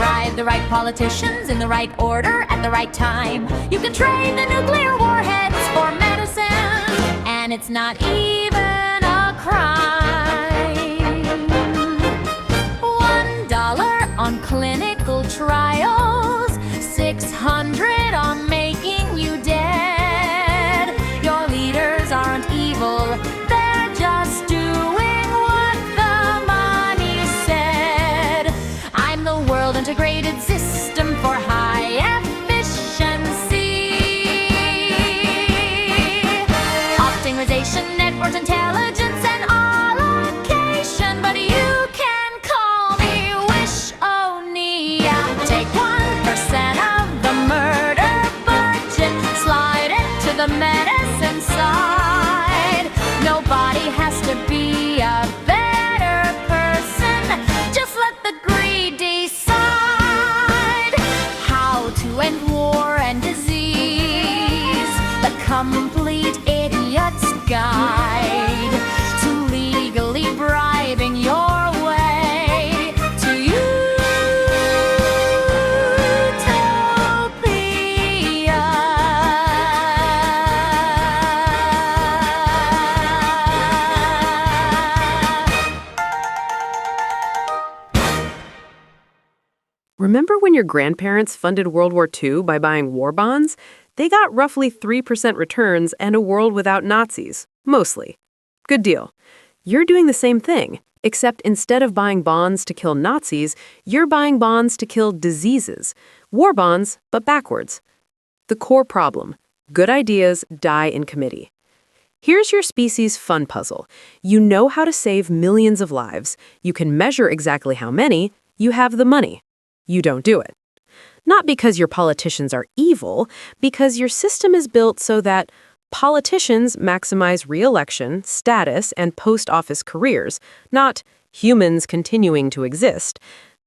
bribe the right politicians in the right order at the right time. You can trade the nuclear warheads for medicine, and it's not even a crime. $1 on clinical trials, $600 on making you dead. Your leaders aren't evil, they're just doing what the money said. I'm the world integrated system for high efficiency. Optimization, network intelligence, and allocation. But you can call me Wish-O-Nia. Take 1% of the murder budget, slide it to the medicine side. Nobody has to be a better person. Just let the greed decide how to end war and disease. The complete idiot's guide to legally bribing your way to utopia. Remember when your grandparents funded World War II by buying war bonds? They got roughly 3% returns and a world without Nazis, mostly. Good deal. You're doing the same thing, except instead of buying bonds to kill Nazis, you're buying bonds to kill diseases. War bonds, but backwards. The core problem: good ideas die in committee. Here's your species' fun puzzle. You know how to save millions of lives. You can measure exactly how many. You have the money. You don't do it. Not because your politicians are evil, because your system is built so that politicians maximize re-election, status, and post-office careers, not humans continuing to exist.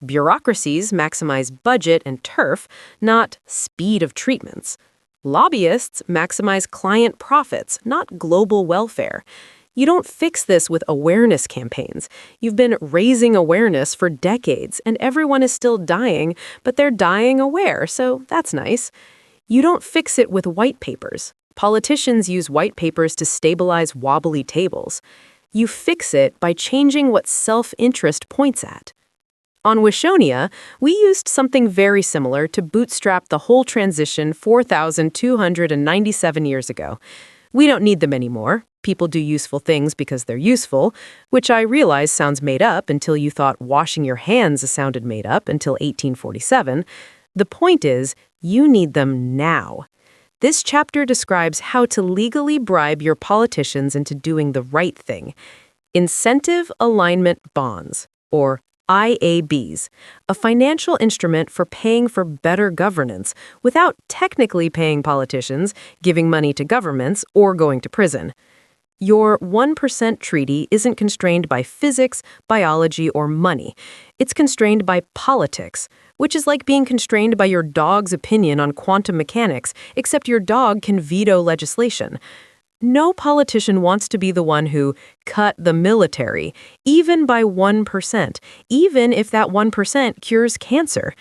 Bureaucracies maximize budget and turf, not speed of treatments. Lobbyists maximize client profits, not global welfare. You don't fix this with awareness campaigns. You've been raising awareness for decades, and everyone is still dying, but they're dying aware, so that's nice. You don't fix it with white papers. Politicians use white papers to stabilize wobbly tables. You fix it by changing what self-interest points at. On Wish-O-Nia, we used something very similar to bootstrap the whole transition 4,297 years ago. We don't need them anymore. People do useful things because they're useful, which I realize sounds made up until you thought washing your hands sounded made up until 1847. The point is, you need them now. This chapter describes how to legally bribe your politicians into doing the right thing. Incentive Alignment Bonds, or IABs, a financial instrument for paying for better governance without technically paying politicians, giving money to governments, or going to prison. Your 1% treaty isn't constrained by physics, biology, or money. It's constrained by politics, which is like being constrained by your dog's opinion on quantum mechanics, except your dog can veto legislation. No politician wants to be the one who cut the military, even by 1%, even if that 1% cures cancer.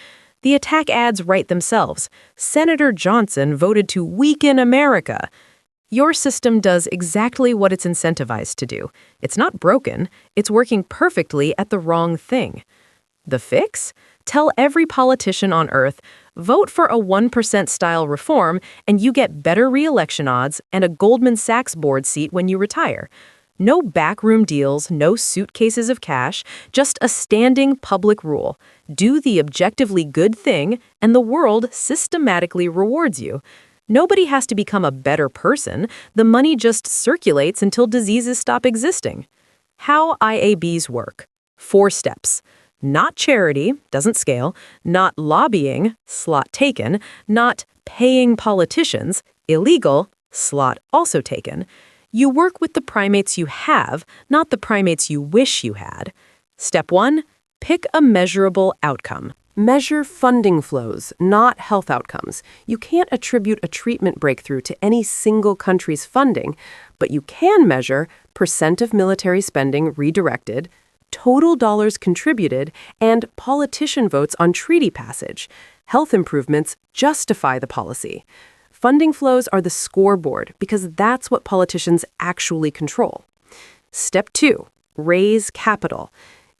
The attack ads write themselves. Senator Johnson voted to weaken America. Your system does exactly what it's incentivized to do. It's not broken. It's working perfectly at the wrong thing. The fix? Tell every politician on Earth, vote for a 1% style reform and you get better re-election odds and a Goldman Sachs board seat when you retire. No backroom deals, no suitcases of cash, just a standing public rule. Do the objectively good thing and the world systematically rewards you. Nobody has to become a better person. The money just circulates until diseases stop existing. How IABs work. 4 steps. Not charity, doesn't scale. Not lobbying, slot taken. Not paying politicians, illegal, slot also taken. You work with the primates you have, not the primates you wish you had. Step 1, pick a measurable outcome. Measure funding flows, not health outcomes. You can't attribute a treatment breakthrough to any single country's funding, but you can measure % of military spending redirected, total dollars contributed, and politician votes on treaty passage. Health improvements justify the policy. Funding flows are the scoreboard because that's what politicians actually control. Step 2. Raise capital.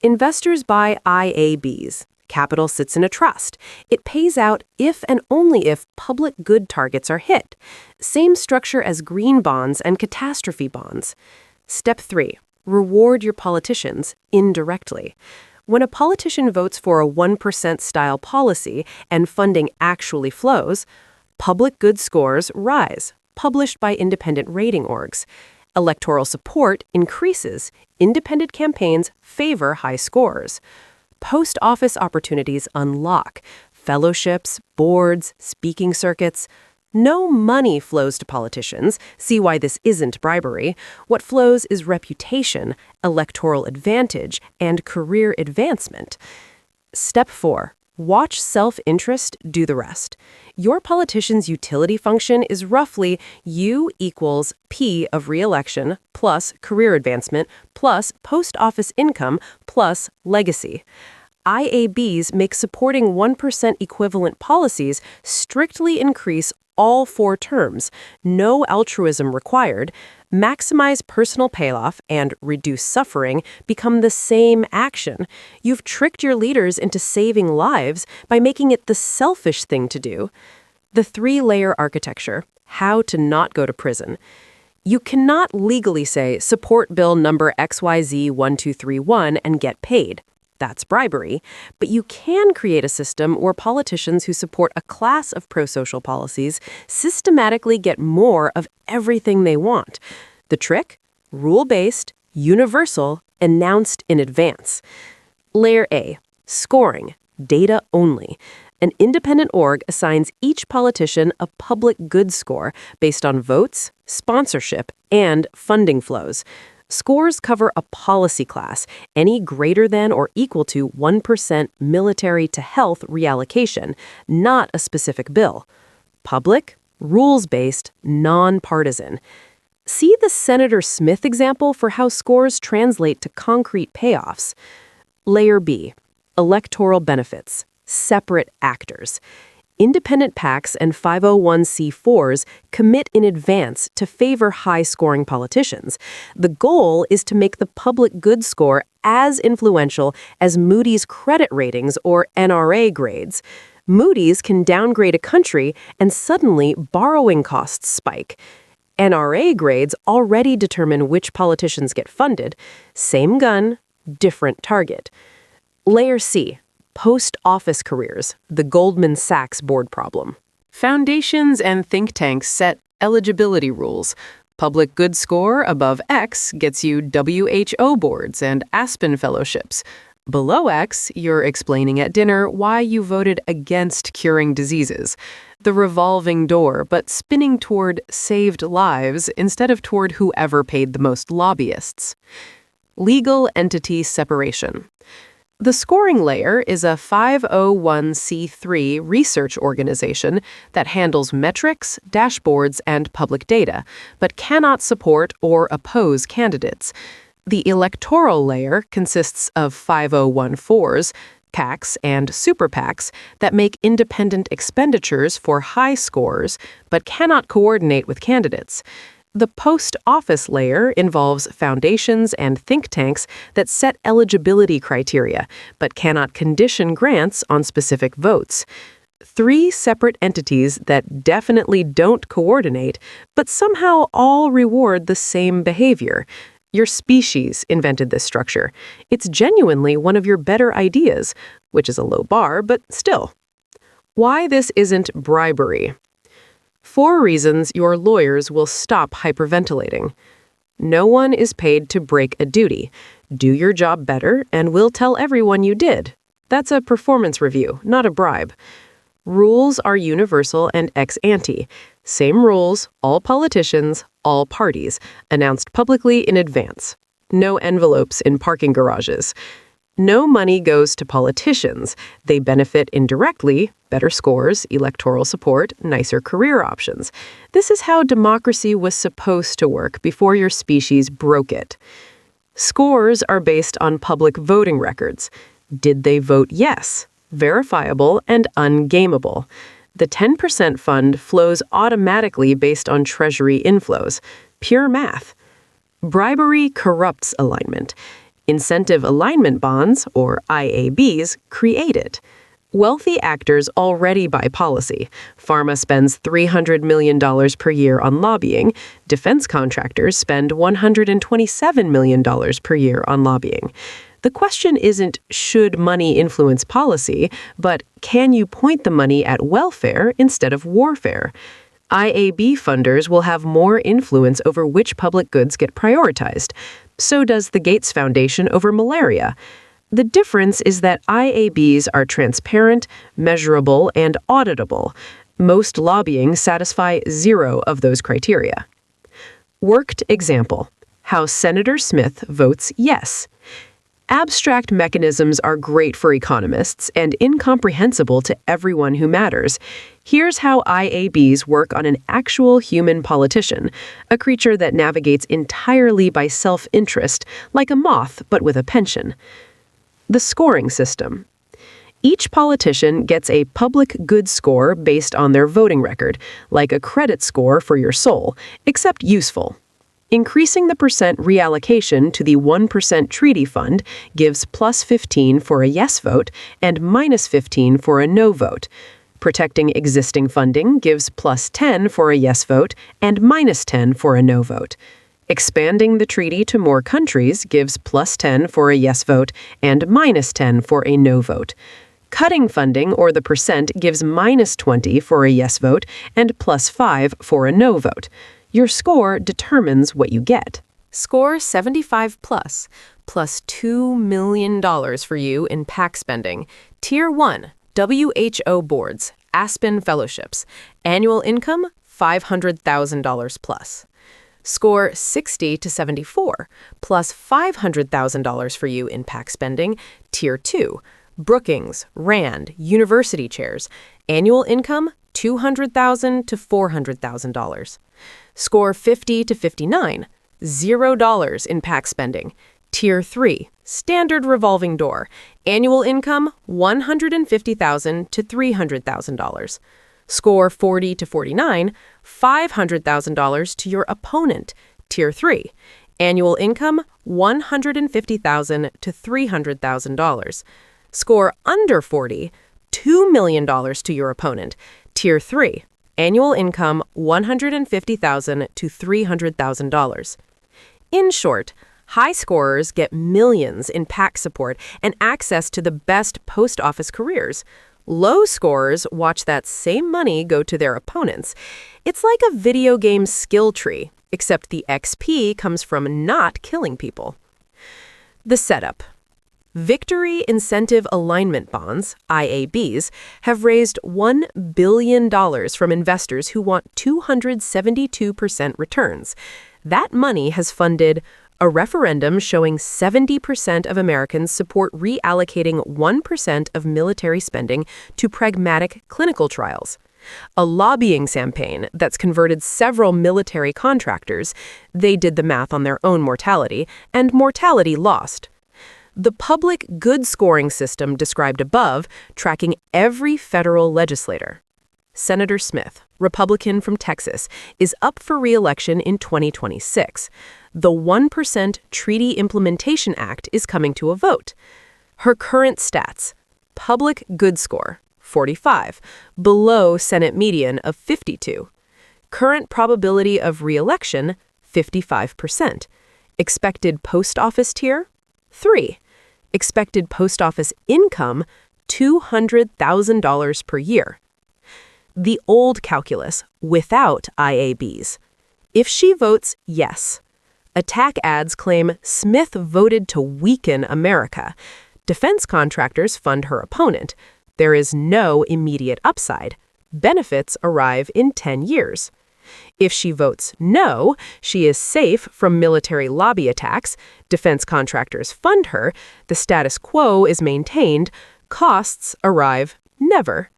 Investors buy IABs. Capital sits in a trust. It pays out if and only if public good targets are hit. Same structure as green bonds and catastrophe bonds. Step 3. Reward your politicians indirectly. When a politician votes for a 1% style policy and funding actually flows, public good scores rise, published by independent rating orgs. Electoral support increases. Independent campaigns favor high scores. Post-office opportunities unlock. Fellowships, boards, speaking circuits. No money flows to politicians. See why this isn't bribery. What flows is reputation, electoral advantage, and career advancement. Step 4. Watch self-interest do the rest. Your politician's utility function is roughly U equals P of re-election plus career advancement plus post-office income plus legacy. IABs make supporting 1% equivalent policies strictly increase all 4 terms, no altruism required, maximize personal payoff, and reduce suffering become the same action. You've tricked your leaders into saving lives by making it the selfish thing to do. The 3-layer architecture, how to not go to prison. You cannot legally say, support bill number XYZ1231 and get paid. That's bribery. But you can create a system where politicians who support a class of pro-social policies systematically get more of everything they want. The trick? Rule-based, universal, announced in advance. Layer A. Scoring. Data only. An independent org assigns each politician a public good score based on votes, sponsorship, and funding flows. Scores cover a policy class, any greater than or equal to 1% military to health reallocation, not a specific bill. Public, rules-based, non-partisan. See the Senator Smith example for how scores translate to concrete payoffs. Layer B. Electoral benefits. Separate actors. Independent PACs and 501c4s commit in advance to favor high-scoring politicians. The goal is to make the public good score as influential as Moody's credit ratings or NRA grades. Moody's can downgrade a country and suddenly borrowing costs spike. NRA grades already determine which politicians get funded. Same gun, different target. Layer C. Post-office careers, the Goldman Sachs board problem. Foundations and think tanks set eligibility rules. Public good score above X gets you WHO boards and Aspen fellowships. Below X, you're explaining at dinner why you voted against curing diseases. The revolving door, but spinning toward saved lives instead of toward whoever paid the most lobbyists. Legal entity separation. The scoring layer is a 501c3 research organization that handles metrics, dashboards, and public data, but cannot support or oppose candidates. The electoral layer consists of 5014s, PACs, and super PACs that make independent expenditures for high scores, but cannot coordinate with candidates. The post-office layer involves foundations and think tanks that set eligibility criteria, but cannot condition grants on specific votes. 3 separate entities that definitely don't coordinate, but somehow all reward the same behavior. Your species invented this structure. It's genuinely one of your better ideas, which is a low bar, but still. Why this isn't bribery? 4 reasons your lawyers will stop hyperventilating. No one is paid to break a duty. Do your job better, and we'll tell everyone you did. That's a performance review, not a bribe. Rules are universal and ex ante. Same rules, all politicians, all parties, announced publicly in advance. No envelopes in parking garages. No money goes to politicians. They benefit indirectly, better scores, electoral support, nicer career options. This is how democracy was supposed to work before your species broke it. Scores are based on public voting records. Did they vote yes? Verifiable and ungameable. The 10% fund flows automatically based on Treasury inflows. Pure math. Bribery corrupts alignment. Incentive alignment bonds, or IABs, create it. Wealthy actors already buy policy. Pharma spends $300 million per year on lobbying. Defense contractors spend $127 million per year on lobbying. The question isn't, should money influence policy, but can you point the money at welfare instead of warfare? IAB funders will have more influence over which public goods get prioritized. So does the Gates Foundation over malaria. The difference is that IABs are transparent, measurable, and auditable. Most lobbying satisfy 0 of those criteria. Worked example: how Senator Smith votes yes. Abstract mechanisms are great for economists and incomprehensible to everyone who matters. Here's how IABs work on an actual human politician, a creature that navigates entirely by self-interest, like a moth but with a pension. The scoring system. Each politician gets a public good score based on their voting record, like a credit score for your soul, except useful. Increasing the percent reallocation to the 1% treaty fund gives +15 for a yes vote and -15 for a no vote. Protecting existing funding gives +10 for a yes vote and -10 for a no vote. Expanding the treaty to more countries gives +10 for a yes vote and -10 for a no vote. Cutting funding or the percent gives -20 for a yes vote and +5 for a no vote. Your score determines what you get. Score 75 plus $2 million for you in PAC spending. Tier 1, WHO boards, Aspen fellowships. Annual income, $500,000 plus. Score 60 to 74, plus $500,000 for you in PAC spending. Tier 2, Brookings, Rand, university chairs. Annual income, $200,000 to $400,000. Score 50 to 59, $0 in PAC spending. Tier 3, standard revolving door. Annual income, $150,000 to $300,000. Score 40 to 49, $500,000 to your opponent. Tier 3, annual income, $150,000 to $300,000. Score under 40, $2 million to your opponent. Tier 3, annual income, $150,000 to $300,000. In short, high scorers get millions in PAC support and access to the best post office careers. Low scorers watch that same money go to their opponents. It's like a video game skill tree, except the XP comes from not killing people. The setup. Victory Incentive Alignment Bonds, IABs, have raised $1 billion from investors who want 272% returns. That money has funded a referendum showing 70% of Americans support reallocating 1% of military spending to pragmatic clinical trials. A lobbying campaign that's converted several military contractors. They did the math on their own mortality, and mortality lost. The public good scoring system described above, tracking every federal legislator. Senator Smith, Republican from Texas, is up for re-election in 2026. The 1% Treaty Implementation Act is coming to a vote. Her current stats: public good score, 45, below Senate median of 52. Current probability of re-election, 55%. Expected post office tier, 3. Expected post office income, $200,000 per year. The old calculus, without IABs. If she votes yes, attack ads claim Smith voted to weaken America. Defense contractors fund her opponent. There is no immediate upside. Benefits arrive in 10 years. If she votes no, she is safe from military lobby attacks. Defense contractors fund her. The status quo is maintained. Costs arrive never.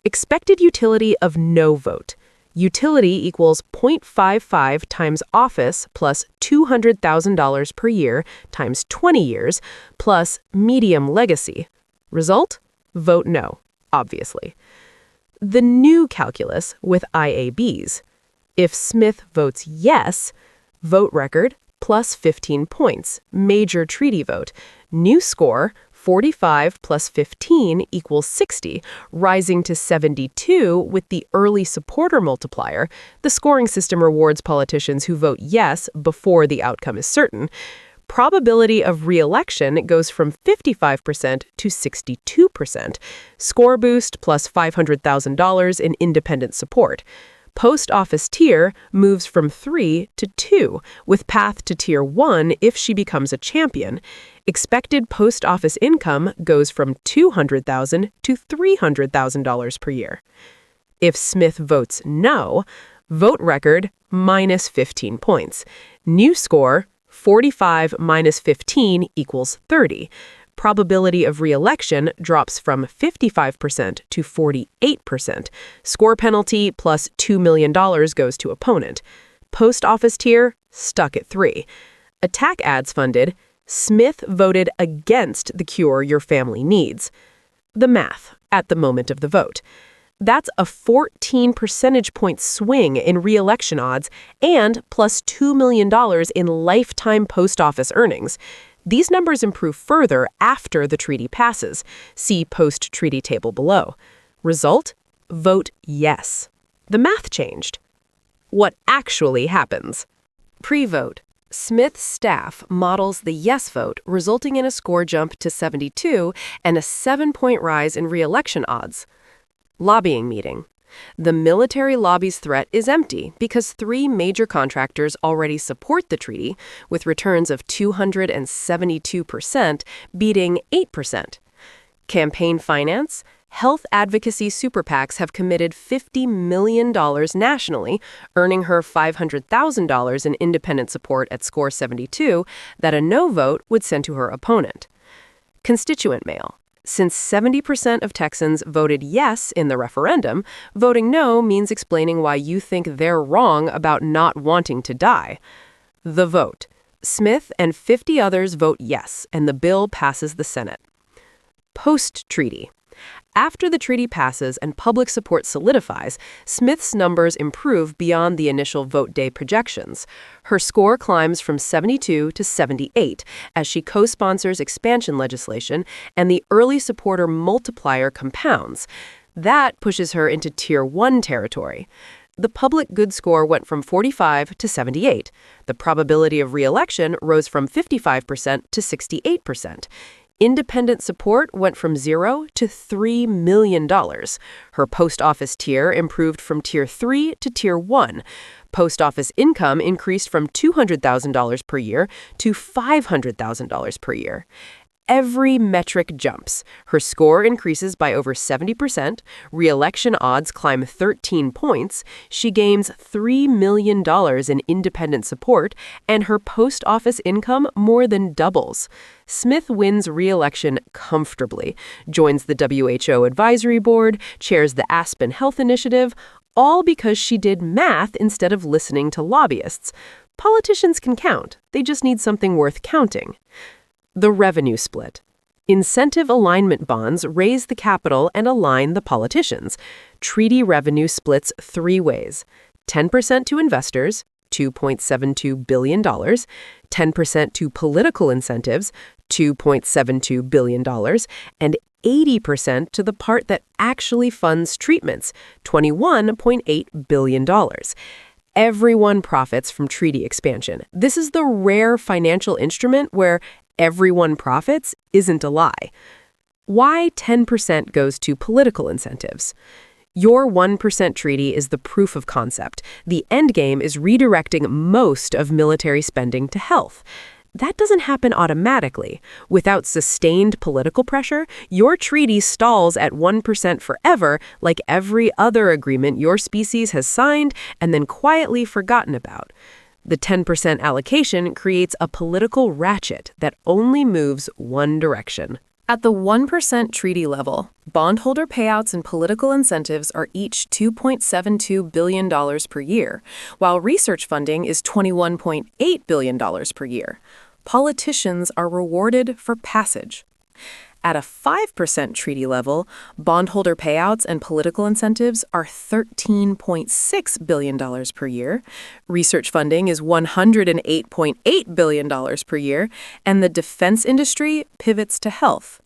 Expected utility of no vote. Utility equals 0.55 times office plus $200,000 per year times 20 years plus medium legacy. Result? Vote no, obviously. The new calculus with IABs. If Smith votes yes, vote record plus 15 points, major treaty vote. New score, 45 plus 15 equals 60, rising to 72 with the early supporter multiplier. The scoring system rewards politicians who vote yes before the outcome is certain. Probability of re-election goes from 55% to 62%. Score boost plus $500,000 in independent support. Post office tier moves from 3 to 2, with path to tier 1 if she becomes a champion. Expected post office income goes from $200,000 to $300,000 per year. If Smith votes no, vote record minus 15 points. New score, 45 minus 15 equals 30. Probability of re-election drops from 55% to 48%. Score penalty plus $2 million goes to opponent. Post office tier, stuck at 3. Attack ads funded, Smith voted against the cure your family needs. The math at the moment of the vote. That's a 14 percentage point swing in re-election odds and plus $2 million in lifetime post office earnings. These numbers improve further after the treaty passes. See post-treaty table below. Result? Vote yes. The math changed. What actually happens? Pre-vote. Smith's staff models the yes vote, resulting in a score jump to 72 and a 7-point rise in re-election odds. Lobbying meeting. The military lobby's threat is empty because 3 major contractors already support the treaty, with returns of 272%, beating 8%. Campaign finance. Health advocacy super PACs have committed $50 million nationally, earning her $500,000 in independent support at score 72 that a no vote would send to her opponent. Constituent mail. Since 70% of Texans voted yes in the referendum, voting no means explaining why you think they're wrong about not wanting to die. The vote. Smith and 50 others vote yes, and the bill passes the Senate. Post-treaty. After the treaty passes and public support solidifies, Smith's numbers improve beyond the initial vote day projections. Her score climbs from 72 to 78 as she co-sponsors expansion legislation and the early supporter multiplier compounds. That pushes her into Tier 1 territory. The public good score went from 45 to 78. The probability of re-election rose from 55% to 68%. Independent support went from 0 to $3 million. Her post office tier improved from Tier 3 to Tier 1. Post office income increased from $200,000 per year to $500,000 per year. Every metric jumps. Her score increases by over 70%, re-election odds climb 13 points, she gains $3 million in independent support, and her post office income more than doubles. Smith wins re-election comfortably, joins the WHO Advisory Board, chairs the Aspen Health Initiative, all because she did math instead of listening to lobbyists. Politicians can count. They just need something worth counting. The revenue split. Incentive alignment bonds raise the capital and align the politicians. Treaty revenue splits 3 ways. 10% to investors, $2.72 billion, 10% to political incentives, $2.72 billion, and 80% to the part that actually funds treatments, $21.8 billion. Everyone profits from treaty expansion. This is the rare financial instrument where everyone profits isn't a lie. Why 10% goes to political incentives? Your 1% treaty is the proof of concept. The end game is redirecting most of military spending to health. That doesn't happen automatically. Without sustained political pressure, your treaty stalls at 1% forever, like every other agreement your species has signed and then quietly forgotten about. The 10% allocation creates a political ratchet that only moves one direction, At the 1% treaty level, bondholder payouts and political incentives are each $2.72 billion per year, while research funding is $21.8 billion per year. Politicians are rewarded for passage. At a 5% treaty level, bondholder payouts and political incentives are $13.6 billion per year, research funding is $108.8 billion per year, and the defense industry pivots to health.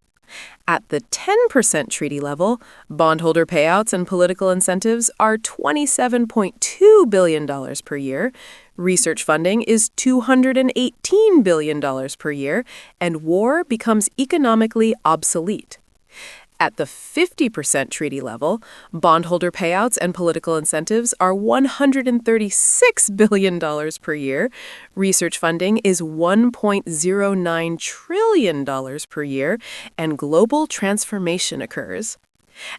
At the 10% treaty level, bondholder payouts and political incentives are $27.2 billion per year, research funding is $218 billion per year, and war becomes economically obsolete. At the 50% treaty level, bondholder payouts and political incentives are $136 billion per year, research funding is $1.09 trillion per year, and global transformation occurs.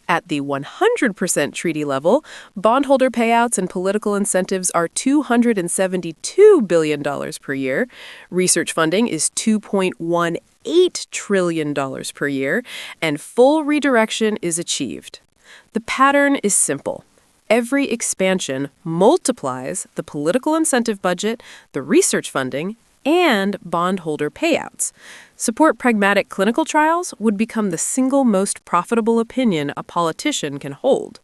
At the 100% treaty level, bondholder payouts and political incentives are $272 billion per year, research funding is $2.18 trillion per year, and full redirection is achieved. The pattern is simple. Every expansion multiplies the political incentive budget, the research funding, and bondholder payouts. Support pragmatic clinical trials would become the single most profitable opinion a politician can hold.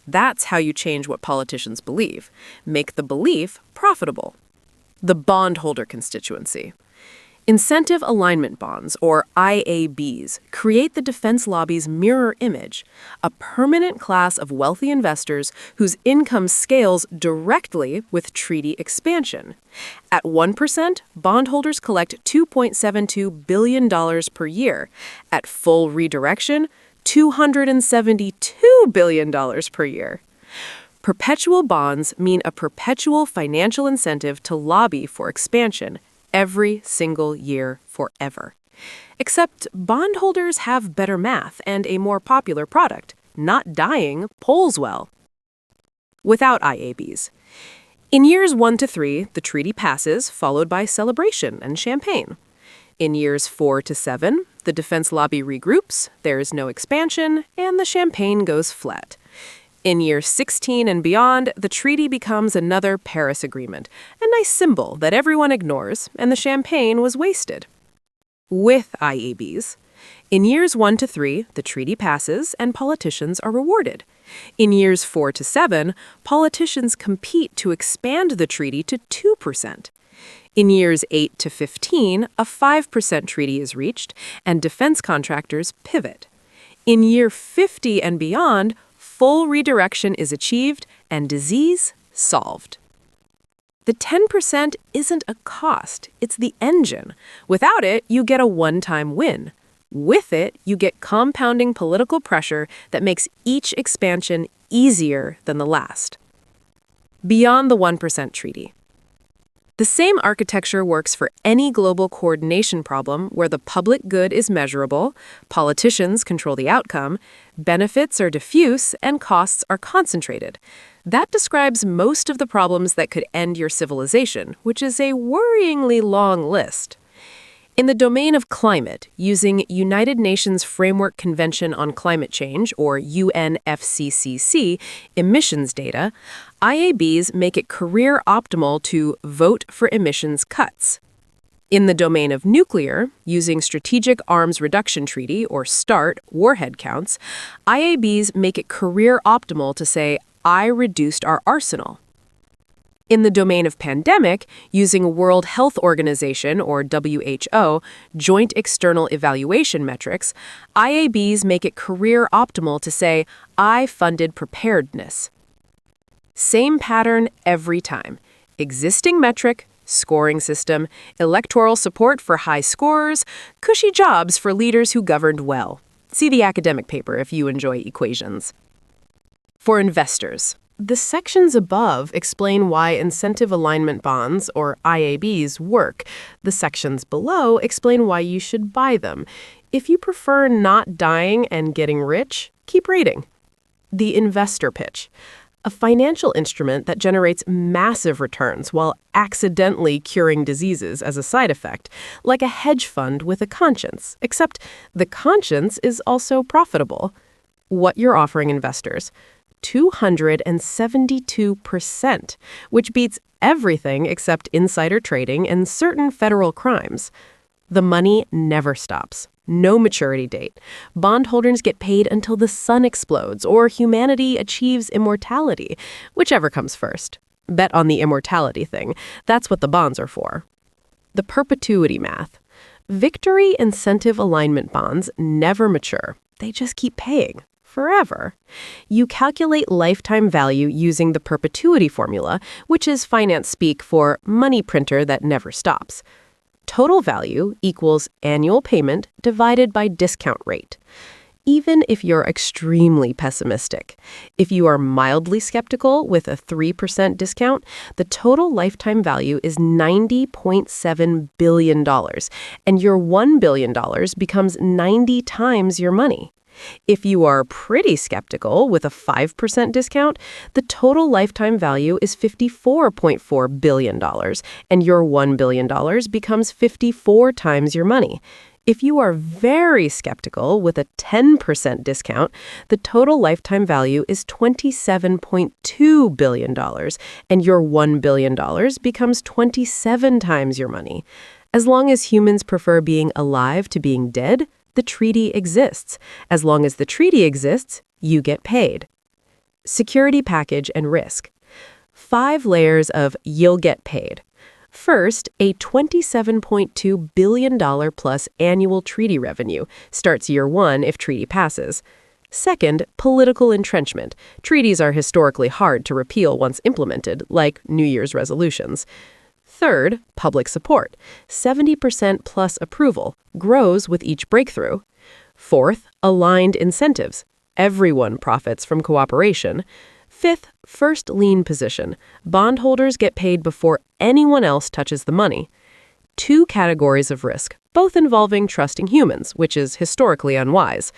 That's how you change what politicians believe. Make the belief profitable. The bondholder constituency. Incentive alignment bonds, or IABs, create the defense lobby's mirror image, a permanent class of wealthy investors whose income scales directly with treaty expansion. At 1%, bondholders collect $2.72 billion per year. At full redirection, $272 billion per year. Perpetual bonds mean a perpetual financial incentive to lobby for expansion every single year forever. Except bondholders have better math and a more popular product. Not dying polls well. Without IABs. In years 1 to 3, the treaty passes, followed by celebration and champagne. In years 4 to 7, the defense lobby regroups, there is no expansion, and the champagne goes flat. In year 16 and beyond, the treaty becomes another Paris Agreement, a nice symbol that everyone ignores, and the champagne was wasted. With IABs, in years 1 to 3, the treaty passes and politicians are rewarded. In years 4 to 7, politicians compete to expand the treaty to 2%. In years 8 to 15, a 5% treaty is reached, and defense contractors pivot. In year 50 and beyond, full redirection is achieved and disease solved. The 10% isn't a cost, it's the engine. Without it, you get a one-time win. With it, you get compounding political pressure that makes each expansion easier than the last. Beyond the 1% treaty. The same architecture works for any global coordination problem where the public good is measurable, politicians control the outcome, benefits are diffuse, and costs are concentrated. That describes most of the problems that could end your civilization, which is a worryingly long list. In the domain of climate, using United Nations Framework Convention on Climate Change, or UNFCCC, emissions data, IABs make it career optimal to vote for emissions cuts. In the domain of nuclear, using Strategic Arms Reduction Treaty, or START, warhead counts, IABs make it career optimal to say, I reduced our arsenal. In the domain of pandemic, using World Health Organization, or WHO, Joint External Evaluation metrics, IABs make it career optimal to say, I funded preparedness. Same pattern every time. Existing metric, scoring system, electoral support for high scorers, cushy jobs for leaders who governed well. See the academic paper if you enjoy equations. For investors. The sections above explain why incentive alignment bonds, or IABs, work. The sections below explain why you should buy them. If you prefer not dying and getting rich, keep reading. The investor pitch. A financial instrument that generates massive returns while accidentally curing diseases as a side effect, like a hedge fund with a conscience, except the conscience is also profitable. What you're offering investors: 272%, which beats everything except insider trading and certain federal crimes. The money never stops. No maturity date. Bondholders get paid until the sun explodes or humanity achieves immortality, whichever comes first. Bet on the immortality thing. That's what the bonds are for. The perpetuity math. Victory incentive alignment bonds never mature. They just keep paying. Forever. You calculate lifetime value using the perpetuity formula, which is finance speak for money printer that never stops. Total value equals annual payment divided by discount rate. Even if you're extremely pessimistic, if you are mildly skeptical with a 3% discount, the total lifetime value is $90.7 billion, and your $1 billion becomes 90 times your money. If you are pretty skeptical with a 5% discount, the total lifetime value is $54.4 billion, and your $1 billion becomes 54 times your money. If you are very skeptical with a 10% discount, the total lifetime value is $27.2 billion, and your $1 billion becomes 27 times your money. As long as humans prefer being alive to being dead, the treaty exists. As long as the treaty exists, you get paid. Security package and risk. 5 layers of you'll get paid. First, a $27.2 billion plus annual treaty revenue starts year 1 if treaty passes. Second, political entrenchment. Treaties are historically hard to repeal once implemented, like New Year's resolutions. Third, public support. 70% plus approval grows with each breakthrough. Fourth, aligned incentives. Everyone profits from cooperation. Fifth, first lien position. Bondholders get paid before anyone else touches the money. 2 categories of risk, both involving trusting humans, which is historically unwise.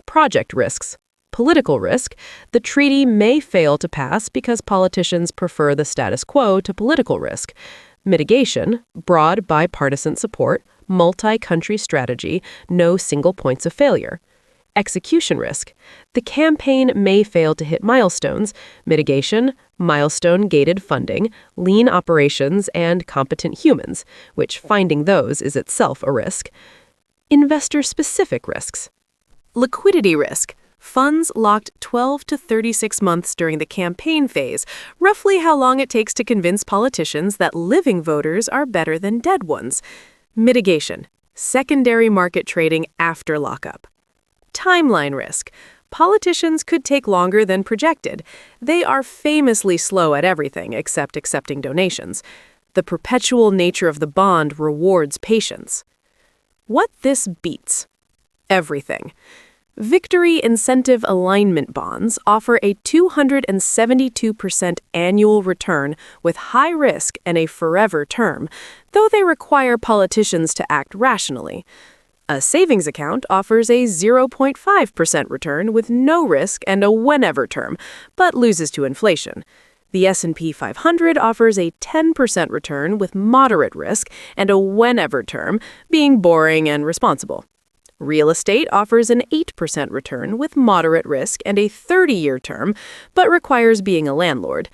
Project risks. Political risk. The treaty may fail to pass because politicians prefer the status quo to political risk. Mitigation, broad bipartisan support, multi-country strategy, no single points of failure. Execution risk. The campaign may fail to hit milestones. Mitigation, milestone-gated funding, lean operations, and competent humans, which finding those is itself a risk. Investor-specific risks. Liquidity risk. Funds locked 12 to 36 months during the campaign phase, roughly how long it takes to convince politicians that living voters are better than dead ones. Mitigation. Secondary market trading after lockup. Timeline risk. Politicians could take longer than projected. They are famously slow at everything except accepting donations. The perpetual nature of the bond rewards patience. What this beats? Everything. Victory incentive alignment bonds offer a 272% annual return with high risk and a forever term, though they require politicians to act rationally. A savings account offers a 0.5% return with no risk and a whenever term, but loses to inflation. The S&P 500 offers a 10% return with moderate risk and a whenever term, being boring and responsible. Real estate offers an 8% return with moderate risk and a 30-year term, but requires being a landlord.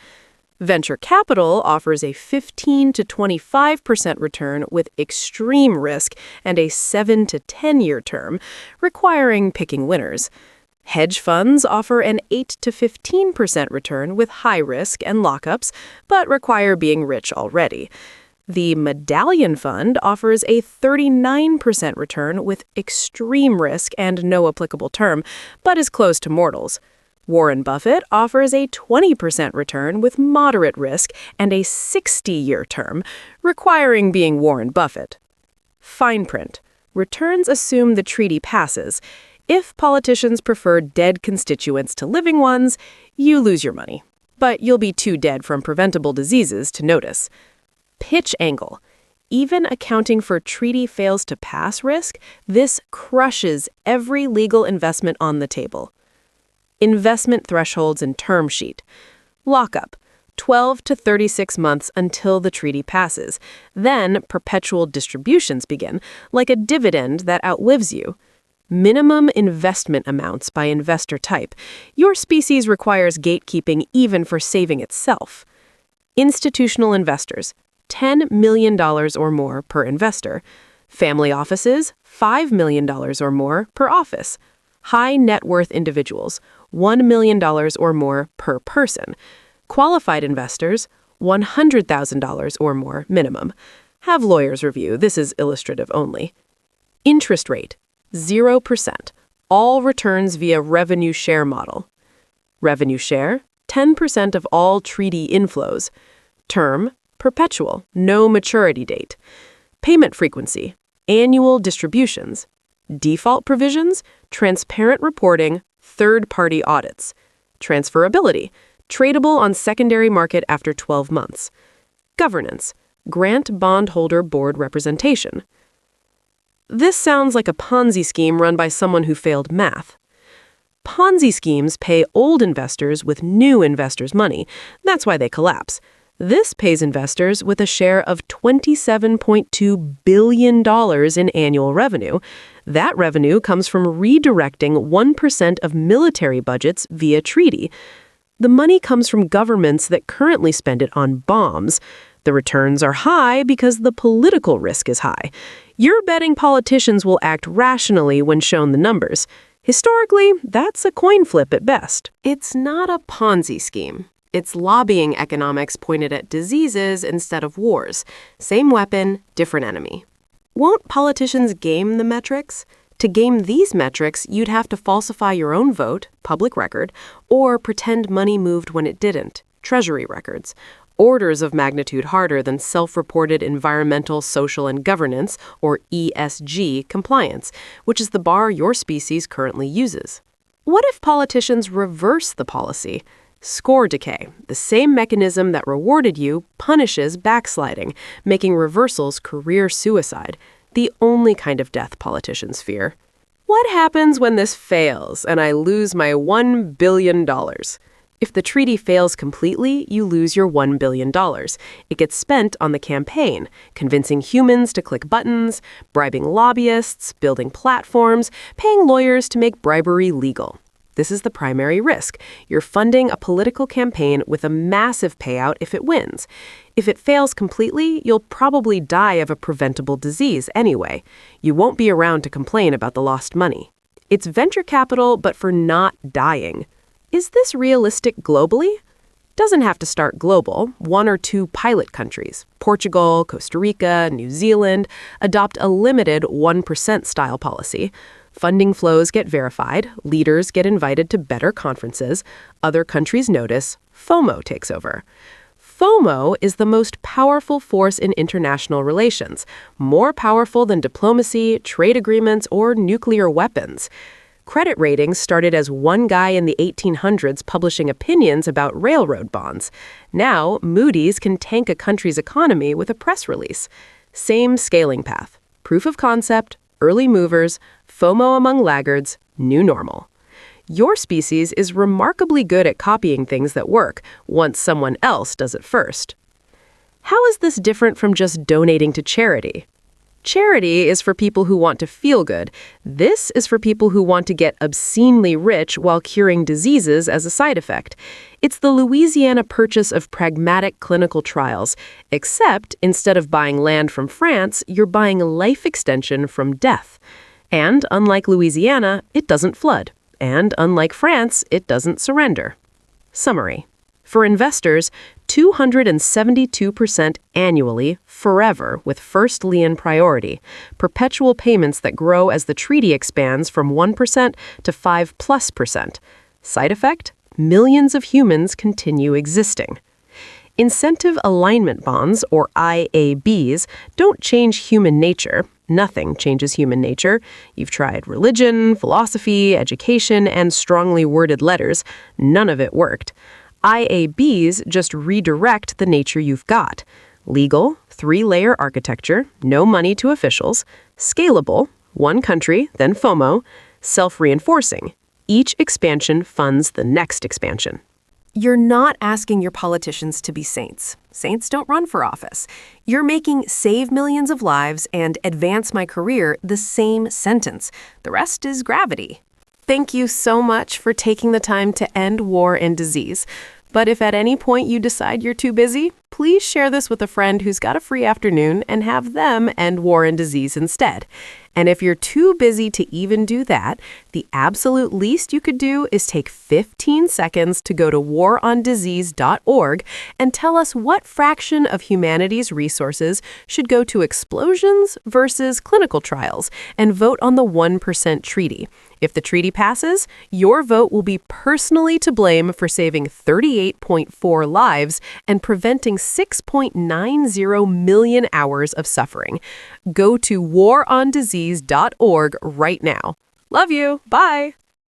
Venture capital offers a 15 to 25% return with extreme risk and a 7 to 10-year term, requiring picking winners. Hedge funds offer an 8 to 15% return with high risk and lockups, but require being rich already. The Medallion Fund offers a 39% return with extreme risk and no applicable term, but is close to mortals. Warren Buffett offers a 20% return with moderate risk and a 60-year term, requiring being Warren Buffett. Fine print. Returns assume the treaty passes. If politicians prefer dead constituents to living ones, you lose your money. But you'll be too dead from preventable diseases to notice. Pitch angle. Even accounting for treaty fails to pass risk, this crushes every legal investment on the table. Investment thresholds and term sheet. Lockup, 12 to 36 months until the treaty passes. Then perpetual distributions begin, like a dividend that outlives you. Minimum investment amounts by investor type. Your species requires gatekeeping even for saving itself. Institutional investors, $10 million or more per investor. Family offices, $5 million or more per office. High net worth individuals, $1 million or more per person. Qualified investors, $100,000 or more minimum. Have lawyers review. This is illustrative only. Interest rate, 0%. All returns via revenue share model. Revenue share, 10% of all treaty inflows. Term, perpetual, no maturity date. Payment frequency, annual distributions. Default provisions, transparent reporting, third-party audits. Transferability, tradable on secondary market after 12 months. Governance, grant bondholder board representation. This sounds like a Ponzi scheme run by someone who failed math. Ponzi schemes pay old investors with new investors' money. That's why they collapse. This pays investors with a share of $27.2 billion in annual revenue. That revenue comes from redirecting 1% of military budgets via treaty. The money comes from governments that currently spend it on bombs. The returns are high because the political risk is high. You're betting politicians will act rationally when shown the numbers. Historically, that's a coin flip at best. It's not a Ponzi scheme. It's lobbying economics pointed at diseases instead of wars. Same weapon, different enemy. Won't politicians game the metrics? To game these metrics, you'd have to falsify your own vote, public record, or pretend money moved when it didn't, treasury records. Orders of magnitude harder than self-reported environmental, social, and governance, or ESG, compliance, which is the bar your species currently uses. What if politicians reverse the policy? Score decay, the same mechanism that rewarded you, punishes backsliding, making reversals career suicide, the only kind of death politicians fear. What happens when this fails and I lose my $1 billion? If the treaty fails completely, you lose your $1 billion. It gets spent on the campaign, convincing humans to click buttons, bribing lobbyists, building platforms, paying lawyers to make bribery legal. This is the primary risk. You're funding a political campaign with a massive payout if it wins. If it fails completely, you'll probably die of a preventable disease anyway. You won't be around to complain about the lost money. It's venture capital, but for not dying. Is this realistic globally? Doesn't have to start global. 1 or 2 pilot countries, Portugal, Costa Rica, New Zealand, adopt a limited 1% style policy. Funding flows get verified, leaders get invited to better conferences, other countries notice, FOMO takes over. FOMO is the most powerful force in international relations, more powerful than diplomacy, trade agreements, or nuclear weapons. Credit ratings started as one guy in the 1800s publishing opinions about railroad bonds. Now, Moody's can tank a country's economy with a press release. Same scaling path. Proof of concept, early movers, FOMO among laggards, new normal. Your species is remarkably good at copying things that work once someone else does it first. How is this different from just donating to charity? Charity is for people who want to feel good. This is for people who want to get obscenely rich while curing diseases as a side effect. It's the Louisiana Purchase of pragmatic clinical trials, except instead of buying land from France, you're buying life extension from death. And unlike Louisiana, it doesn't flood. And unlike France, it doesn't surrender. Summary. For investors, 272% annually, forever, with first lien priority, perpetual payments that grow as the treaty expands from 1% to 5+%. Side effect? Millions of humans continue existing. Incentive alignment bonds, or IABs, don't change human nature. Nothing changes human nature. You've tried religion, philosophy, education, and strongly worded letters. None of it worked. IABs just redirect the nature you've got. Legal, 3-layer architecture, no money to officials. Scalable, one country, then FOMO. Self-reinforcing. Each expansion funds the next expansion. You're not asking your politicians to be saints. Saints don't run for office. You're making save millions of lives and advance my career the same sentence. The rest is gravity. Thank you so much for taking the time to end war and disease. But if at any point you decide you're too busy, please share this with a friend who's got a free afternoon and have them end war and disease instead. And if you're too busy to even do that, the absolute least you could do is take 15 seconds to go to warondisease.org and tell us what fraction of humanity's resources should go to explosions versus clinical trials, and vote on the 1% treaty. If the treaty passes, your vote will be personally to blame for saving 38.4 lives and preventing 6.90 million hours of suffering. Go to warondisease.org right now. Love you. Bye.